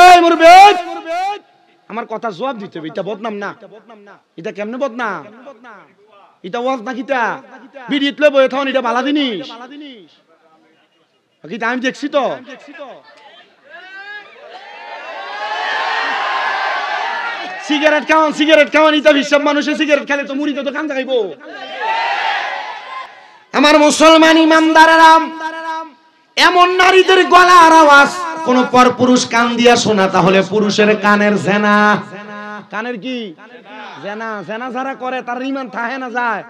এই মুরব্বি আমার কথা জবাব দিতে হবে। এটা বদনাম না, এটা কেমনে বদনাম? এটা ওয়াজ না কিতা বিড়িত লই বয়ে থাকুন, এটা ভালো জিনিস। আমি দেখছি তো সিগারেট খাওয়ান এটা হিসাব, মানুষের সিগারেট খেলে তো মুড়িতে তো কান খাইব। আমার মুসলমান ইমানদারেরা, এমন নারীদের গলার আওয়াজ কোন পরপুরুষ কান দিয়া শোনা, তাহলে পুরুষের কানের জেনা। কানের কি জেনা? জেনা যারা করে তার ইমান থাকে না যায়।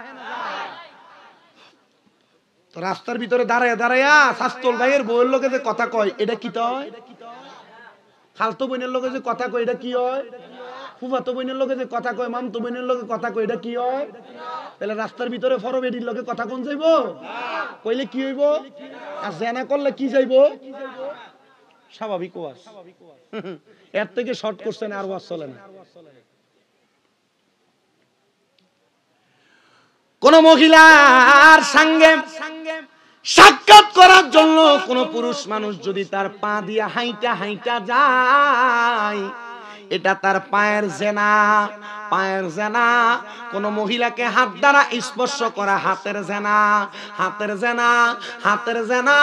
তো রাস্তার ভিতরে দাঁড়াইয়া শাস্তল ভাইয়ের বউয়ের লোকে যে কথা কয়, এটা কি হয়? খালতো বোনের লোকে যে কথা কয়, এটা কি হয়? ফুফাতো বোনের লোকে যে কথা কয়, মামতো বোনের লোকে কথা কয়, এটা কি হয়? তাহলে রাস্তার ভিতরে ফরবেডির লোকে কথা কোন যাইব? কইলে কি হইব? আর জেনা করলে কি যাইব? স্বাভাবিক ওয়াজ। এর থেকে শর্ট করছেন আর ওয়াজ চলে না। কোন মহিলার সঙ্গে সাক্ষাৎ করার জন্য কোন পুরুষ মানুষ যদি তার পা দিয়া হাইটা যায়, এটা তার পায়ের জেনা। পায়ের জেনা। কোন মহিলাকে হাত দ্বারা স্পর্শ করা হাতের জেনা। হাতের জেনা।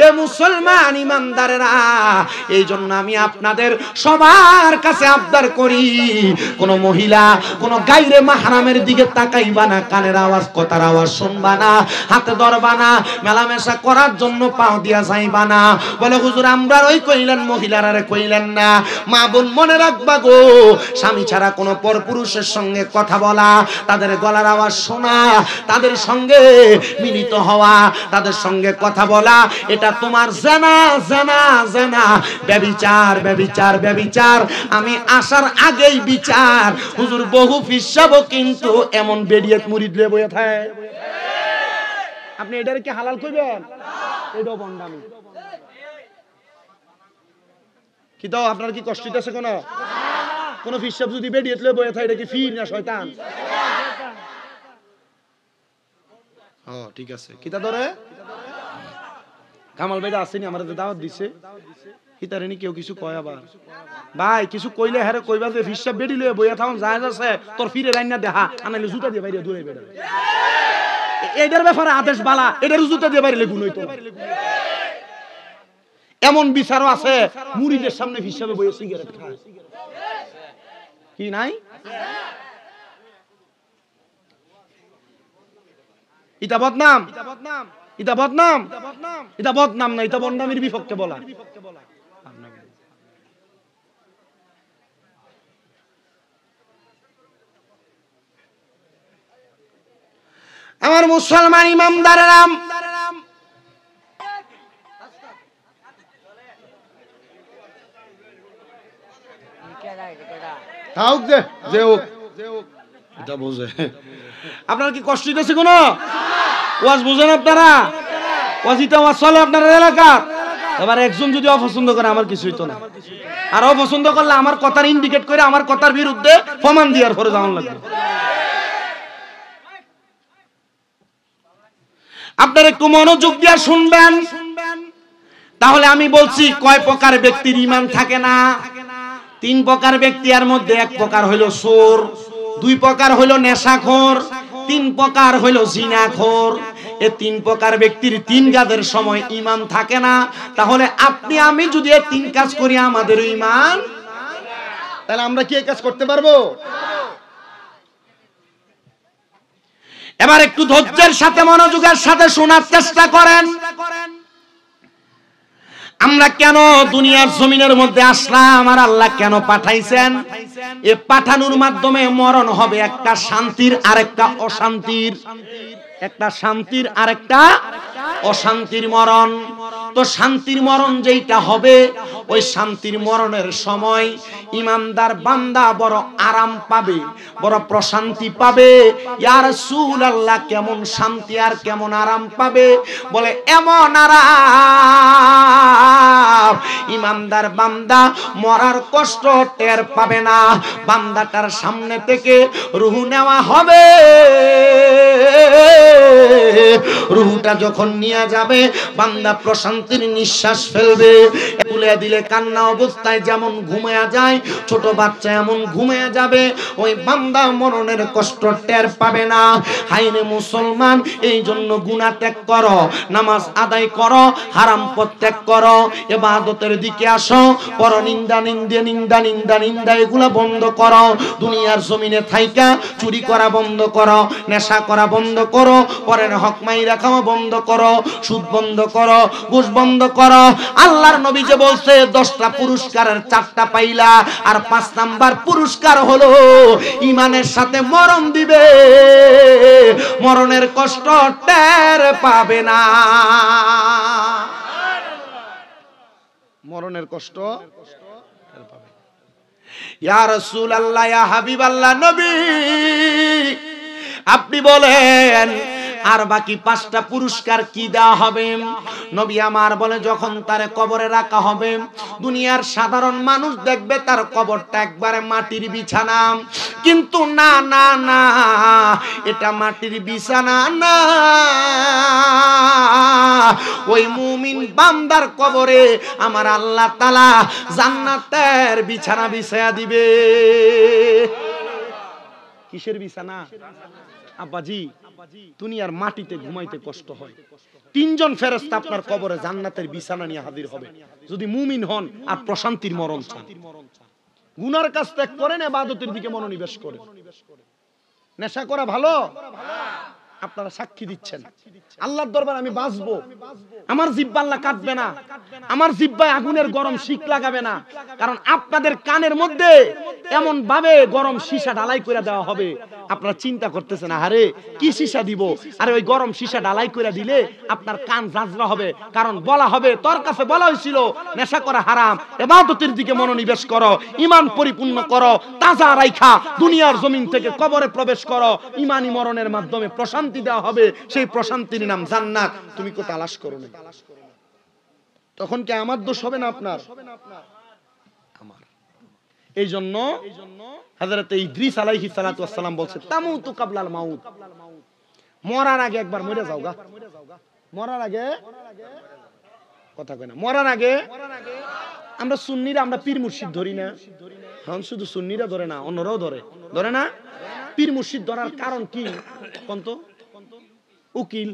এ মুসলমান ইমানদারেরা, এই জন্য আমি আপনাদের সবার কাছে আবদার করি, কোন মহিলা কোন গায়রে মাহরামের দিকে তাকাইবা না, কানের আওয়াজ কথার আওয়াজ শুনবা না, হাতে ধরবা না, মেলামেশা করার জন্য পাও দিয়া যাইবা না। বলে হুজুর আমরা ওই কইলেন, মহিলারা কইলেন না। মা বোন মনে রাখবা গো, স্বামী ছাড়া কোন পরপুরুষের সঙ্গে কথা বলা, তাদের গলার আওয়াজ শোনা, তাদের সঙ্গে মিলিত হওয়া, তাদের সঙ্গে কথা বলা, এটা তোমার জেনা। ব্যভিচার। আমি আসার আগেই বিচার। হুজুর বহু ফিসাবো কিন্তু এমন বেডিয়েত মুরিদ লে বইয়া থাকে। আপনি এটারে কি হালাল কইবেন? এটাও বন্ডামি। কি দাও আপনার কি কষ্ট হইতেছে? কোন ফিসাব যদি বেডিয়েত লে বইয়া থাকে, এটা কি ফির না শয়তান? ঠিক আছে। কিতা ধরে কামাল ভাইটা আসেনি, আমার দাওয়াত দিছে, হিতারেনি কেউ কিছু কয় আবার ভাই কিছু কইলে হ্যাঁ কইবা যে ফিসাব বেডি লয়ে বইয়া থাকুন যায় আছে, তোর ফিরে লাইন না দেখা, আনাইলে জুতা দিয়ে বাইরে দূরে বেড়া। এটার ব্যাপারে আদেশ বালা, এটার জুতা দিয়ে বাইরে গুণ হইতো। এমন বিচারও আছে মুরিদের সামনে ফিসাবে বইয়ে সিগারেট খায়। কি নাই? এটা বদনাম না, এটা বদনামের বিপক্ষে বলা। আমার মুসলমান ইমামদারেরা, আপনারা কি কষ্ট দিতেছে? কোন ওয়াজ বুঝেন আপনারা? ওয়াজিটা ওয়াজ চলে আপনার এলাকা। এবার একজন যদি অপছন্দ করে আমার কিছু হইতো না, আর অপছন্দ করলে আমার কথার ইন্ডিকেট করে আমার কথার বিরুদ্ধে প্রমাণ দেওয়ার পরে যাওয়ার লাগবে। আপনারা একটু মনোযোগ দিয়ে শুনবেন, তাহলে আমি বলছি কয় প্রকার ব্যক্তির ঈমান থাকে না। 3 প্রকার ব্যক্তি, এর মধ্যে 1 প্রকার হইল চোর, 2 প্রকার হইল নেশাখোর, 3 প্রকার হইল জিনাখোর। এই 3 প্রকার ব্যক্তির 3 কাজের সময় ঈমান থাকে না। তাহলে আপনি আমি যদি এই 3 কাজ করি আমাদের ঈমান, তাহলে আমরা কি এই কাজ করতে পারবো? এবার একটু ধৈর্যের সাথে মনোযোগের সাথে শোনার চেষ্টা করেন। আমরা কেন দুনিয়ার জমিনের মধ্যে আসলাম, আর আল্লাহ কেন পাঠাইছেন? এ পাঠানোর মাধ্যমে মরণ হবে একটা শান্তির আর একটা অশান্তির, একটা শান্তির আর একটা অশান্তির মরণ। তো শান্তির মরণ যেইটা হবে, ওই শান্তির মরণের সময় ইমানদার বান্দা বড় আরাম পাবে, বড় প্রশান্তি পাবে। ইয়া রাসূলুল্লাহ, কেমন শান্তি আর কেমন আরাম পাবে? বলে এমন আরাম ইমানদার বান্দা মরার কষ্ট টের পাবে না। বান্দাটার সামনে থেকে রূহ নেওয়া হবে, রূহটা যখন নিয়ে যাবে বান্দা প্রশান্তির নিঃশ্বাস ফেলবে। তুলে দিলে কান্না অবস্থায় যেমন ঘুমিয়ে যায় ছোট বাচ্চা এমন ঘুমিয়ে যাবে, ওই বান্দা মরণের কষ্ট টের পাবে না। হাইরে মুসলমান, এই জন্য গুনাহ ত্যাগ করো, নামাজ আদায় করো, হারাম পথ ত্যাগ করো, ইবাদতের দিকে আসো, পরনিন্দা নিন্দা এগুলা বন্ধ করো। দুনিয়ার জমিনে থাইকা চুরি করা বন্ধ করো, নেশা করা বন্ধ করো, পরের হক মাইরা খাওয়া বন্ধ করো, সুদ বন্ধ করো, ঘুষ বন্ধ করো। আল্লাহর নবী যে বলছে 10টা পুরস্কারের 4টা পাইলা, আর 5 নাম্বার পুরস্কার হলো ঈমানের সাথে মরণ দিবে, মরণের কষ্ট টের পাবে না। মরণের কষ্ট টের পাবে। ইয়া রাসূলুল্লাহ, ইয়া হাবিবাল্লাহ, নবী আপনি বলেন আর বাকি 5টা পুরস্কার কি দেওয়া হবে? নবী আমার বলে যখন তারে কবরে রাখা হবে দুনিয়ার সাধারণ মানুষ দেখবে তার কবরটা একবারে মাটির বিছানা, কিন্তু না না না, এটা মাটির বিছানা না, ওই মুমিন বান্দার কবরে আমার আল্লাহ তাআলা জান্নাতের বিছানা বিছায়া দিবে। কিসের বিছানা? আব্বাজি, দুনিয়ার মাটিতে ঘুমাইতে কষ্ট হয়, 3 জন ফেরেশতা আপনার কবরে জান্নাতের বিছানা নিয়ে হাজির হবে যদি মুমিন হন আর প্রশান্তির মরণ চান। গুনার কাজ ত্যাগ করেন, ইবাদতের দিকে মনোনিবেশ করেন। নেশা করা ভালো? আপনারা সাক্ষী দিচ্ছেন আল্লাহর দরবারে আমি বাঁচবো, আমার জিহ্বা আল্লাহ কাটবে না, আমার জিহ্বায় আগুনের গরম শিক লাগাবে না, কারণ আপনাদের কানের মধ্যে এমন ভাবে গরম সীসা ঢালাই করে দেওয়া হবে, আপনারা চিন্তা করতেছেন আরে কি সীসা দিব, আরে ওই গরম সীসা ঢালাই করে দিলে আপনার কান ঝাঁঝরা হবে, কারণ বলা হবে তোর কাছে বলা হয়েছিল নেশা করা হারাম, ইবাদতের দিকে মনোনিবেশ করো, ঈমান পরিপূর্ণ করো, তাজা রাইখা দুনিয়ার জমিন থেকে কবরে প্রবেশ করো, ঈমানি মরণের মাধ্যমে প্রশান্তি দেওয়া হবে, সেই প্রশান্তির নাম জান্নাত। তুমি কো তালাশ করো না, তখন কি আমার দোষ হবে না আপনার? আমার। এই জন্য হযরত ইদ্রিস আলাইহিস সালাতু ওয়াস সালাম বলছে তামুতু কাবলাল মাউত, মরার আগে একবার মরে যাও গা। মরার আগে কথা কয় না, মরার আগে। আমরা সুন্নিরা আমরা পীর মুর্শিদ ধরি না, হ্যাঁ শুধু সুন্নিরা ধরে না, অন্যরাও ধরে না। পীর মুর্শিদ ধরার কারণ কি কোন তো? উকিল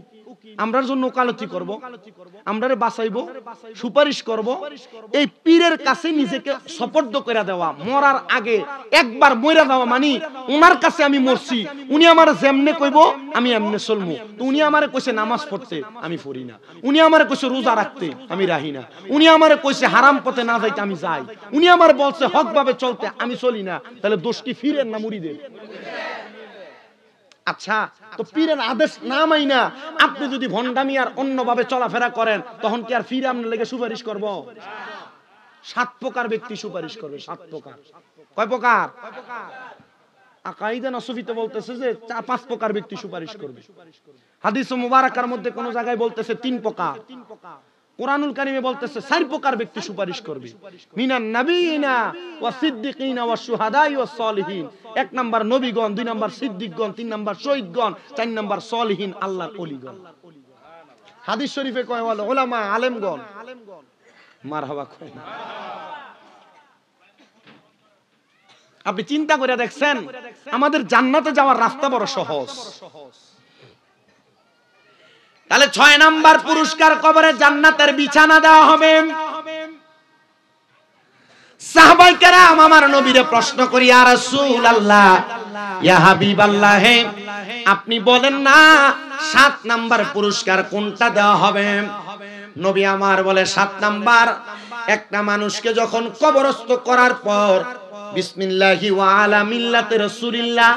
আমরার জন্য ওকালতি করব, আমরারে বাঁচাইবো, সুপারিশ করব, এই পীরের কাছে নিজেকে সুপর্দ করে দেওয়া। মরার আগে একবার মইরা যাওয়া মানে ওনার কাছে আমি মরছি, উনি আমারে যেমনে কইবো আমি এমনে চলমু। তো উনি আমারে কইছে নামাজ পড়তে, আমি পড়ি না। উনি আমারে কইছে রোজা রাখতে, আমি রাখি না। উনি আমারে কইছে হারাম পথে না যাইতে, আমি যাই। উনি আমারে বলছে হক ভাবে চলতে, আমি চলি না। তাহলে দোষ কি পীরের না মুরিদের? আচ্ছা, তো পীরের আদেশ না মাইনা আপনি যদি ভন্ডামি আর অন্যভাবে চলাফেরা করেন, তখন কি আর পীর আপনার লেগে সুপারিশ করব? 7 প্রকার ব্যক্তি সুপারিশ করবে। 7 প্রকার। কয় প্রকার? আকাইদা নসফিতে বলতেছে যে 5 প্রকার ব্যক্তি সুপারিশ করবে। হাদিস মুবারাকার মধ্যে কোন জায়গায় বলতেছে 3 প্রকার। কোরআনুল কারীমে বলতেছে 4 প্রকার ব্যক্তি সুপারিশ করবে। মিনান নাবিয়িনা ওয়া সিদ্দিকিনা ওয়া শুহাদাই ওয়া সলিহিন। 1 নাম্বার নবীগণ, 2 নাম্বার সিদ্দিকগণ, 3 নাম্বার শহীদগণ, 4 নাম্বার সলিহিন আল্লাহর ওলিগণ। হাদিস শরীফে কয় হলো উলামা আলেমগণ। মারহাবা কয় না। আপনি চিন্তা করে দেখছেন আমাদের জান্নাতে যাওয়ার রাস্তা বড় সহজ। তাহলে 6 নাম্বার পুরস্কার কবরে জান্নাতের বিছানা দেওয়া হবে। সাহাবায়ে কেরাম আমার নবীরে প্রশ্ন করি, ইয়া রাসূলুল্লাহ, ইয়া হাবিবাল্লাহ, আপনি বলেন না 7 নাম্বার পুরস্কার কোনটা দেওয়া হবে? নবী আমার বলে 7 নাম্বার, একটা মানুষকে যখন কবরস্থ করার পর বিসমিল্লাহি ওয়া আলা মিল্লাতি রাসূলিল্লাহ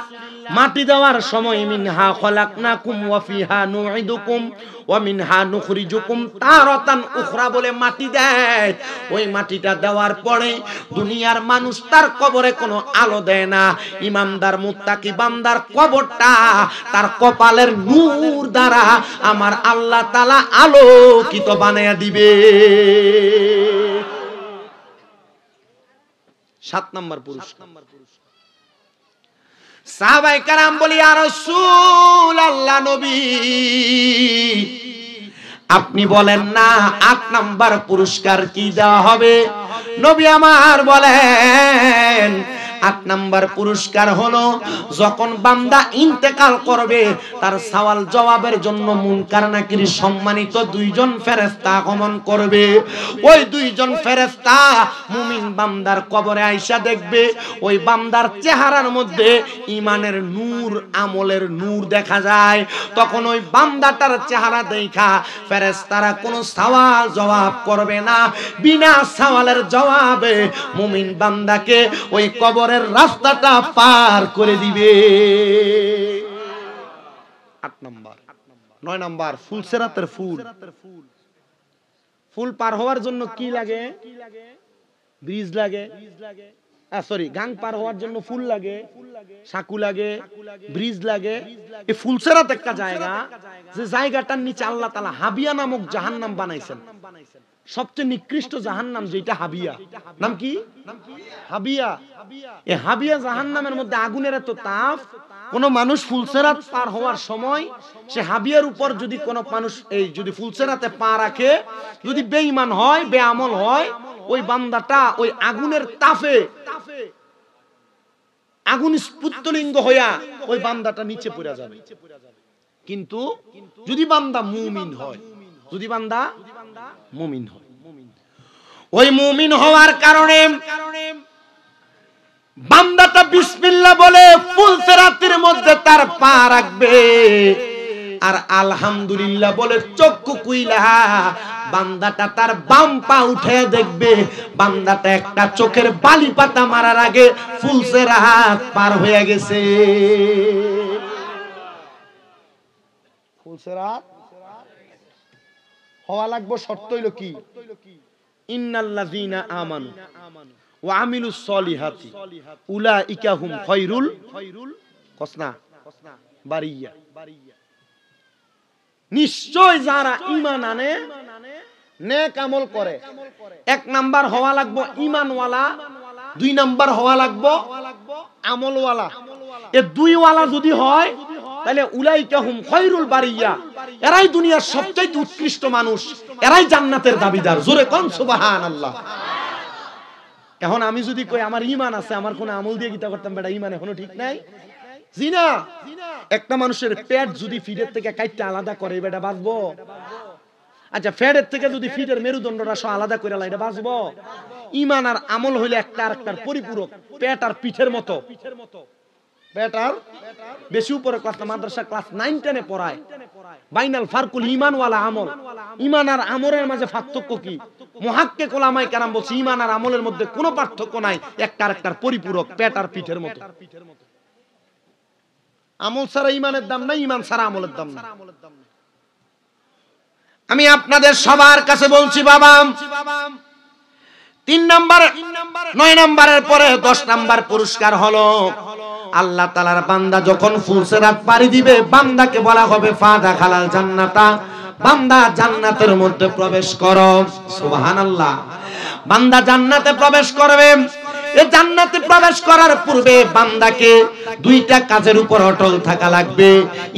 মাটি দেওয়ার সময় মিনহা খলাকনাকুম ওয়া ফিহা নুইদুকুম ওয়া মিনহা নুখরিজুকুম তারাতান উখরা বলে মাটি দেয়। ওই মাটিটা দেওয়ার পরে দুনিয়ার মানুষ তার কবরে কোনো আলো দেয় না। ইমানদার মুত্তাকি বান্দার কবরটা তার কপালের নূর দ্বারা আমার আল্লাহ তাআলা আলোকিত বানায়া দিবে। 7 নাম্বার পুরস্কার। সাহাবায়ে কেরাম বলি ইয়া রাসূলুল্লাহ নবী আপনি বলেন না 8 নাম্বার পুরস্কার কি দেওয়া হবে? নবী আমার বলেন 8 নাম্বার পুরস্কার হলো যখন বান্দা ইন্তেকাল করবে তার সওয়াল জবাবের জন্য মুনকার নাকির সম্মানিত দুইজন ফেরেশতা আগমন করবে। ওই দুইজন ফেরেশতা মুমিন বান্দার কবরে আয়েশা দেখবে, ওই বান্দার চেহারার মধ্যে ঈমানের নূর, আমলের নূর দেখা যায়। তখন ওই বান্দাটার চেহারা দেখা ফেরেশতারা কোনো সওয়াল জবাব করবে না, বিনা সওয়ালের জবাবে মুমিন বান্দাকে ওই কবর রাস্তাটা পার করে দিবে। 8 নাম্বার। 9 নাম্বার ফুলসেরাতের ফুল। ফুল পার হওয়ার জন্য কি লাগে? ব্রিজ লাগে। সরি, গাং পার হওয়ার জন্য ফুল লাগে, সাকু লাগে, ব্রিজ লাগে। এই ফুলসেরাত একটা জায়গা, যে জায়গাটার নিচে আল্লাহ তাআলা হাবিয়া নামক জাহান্নাম বানাইছেন। সবচেয়ে নিকৃষ্ট জাহান্নাম যেটা হাবিয়া। নাম কি? হাবিয়া। এই হাবিয়া জাহান্নামের মধ্যে আগুনের এত তাপ, কোন মানুষ ফুলসেরাত পার হওয়ার সময় সে হাবিয়ার উপর যদি কোন মানুষ এই যদি ফুলসেরাতে পা রাখে, যদি বেঈমান হয়, বেআমল হয়, ওই বান্দাটা ওই আগুনের তাপে আগুন স্ফুটলিঙ্গ হইয়া ওই বান্দাটা নিচে পড়ে যাবে। কিন্তু যদি বান্দা মুমিন হয়, যদি বান্দা মুমিন হয়, ওই মুমিন হওয়ার কারণে বান্দাটা বিসমিল্লাহ বলে ফুলসেরাতের মধ্যে তার পা রাখবে, আর আলহামদুলিল্লাহ বলে চক্ষু কুইলা বান্দাটা তার বাম পা উঠে দেখবে, বান্দাটা একটা চোখের বালি পাতা মারার আগে ফুলসেরাত পার হয়ে গেছে। ফুলসেরাত হওয়া লাগবে, শর্ত হইল কি? ইন্নাল্লাযীনা আমানু ওয়া আমিলুস সলিহাতি উলাইকা হুম খায়রুল বারিয়া। নিশ্চয় যারা ঈমান আনে, নেক আমল করে, 1 নাম্বার হওয়া লাগবে ঈমানওয়ালা, 2 নাম্বার হওয়া লাগবে আমলওয়ালা। এই 2 ওয়ালা যদি হয় তাহলে উলাইকা হুম খায়রুল বারিয়া, এরাই দুনিয়ার সবচেয়ে উৎকৃষ্ট মানুষ, এরাই জান্নাতের দাবিদার। জোরে কোন সুবহানাল্লাহ। এখন আমি যদি কই আমার ঈমান আছে, আমার কোন আমল দিয়ে গীতা করতাম, বেটা ঈমান এখনো ঠিক নাই। জি না, একটা মানুষের পেট যদি ফিটের থেকে কাটতে আলাদা করে, বেটা বাঁচবো? আচ্ছা, ফেটের থেকে যদি ফিটের মেরুদণ্ডটা সহ আলাদা করে এটা বাঁচবো? ঈমান আর আমল হইলে একটা আরেকটার পরিপূরক। পেট আর পিঠের মতো। পেট আর বেশি উপরে ক্লাস না, মাদ্রাসা ক্লাস 9 10 পড়ায় বাইনাল ফারকুল ঈমান ওয়ালা আমল। ঈমান আর আমলের মাঝে পার্থক্য কি? মুহাক্কিক উলামায়ে কেরাম বলছে ঈমান আর আমলের মধ্যে কোনো পার্থক্য নাই, একটা আরেকটার পরিপূরক, পেট আর পিঠের মতো। আমল ছাড়া ঈমানের দাম নাই, ঈমান ছাড়া আমলের দাম নাই। আমি আপনাদের সবার কাছে বলছি বাবা, 3 নাম্বার 9 নাম্বারের পরে 10 নাম্বার পুরস্কার হলো আল্লাহ তাআলার বান্দা যখন ফুলসেরাত পাড়ি দিবে, বান্দাকে বলা হবে ফাদা খালাল জান্নাতা, বান্দা জান্নাতের মধ্যে প্রবেশ করো। সুবহানাল্লাহ। বান্দা জান্নাতে প্রবেশ করবে। এই জান্নাতে প্রবেশ করার পূর্বে বান্দাকে 2টা কাজের উপর অটল থাকা লাগবে,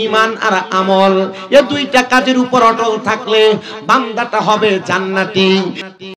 ঈমান আর আমল। এই 2টা কাজের উপর অটল থাকলে বান্দাটা হবে জান্নাতি।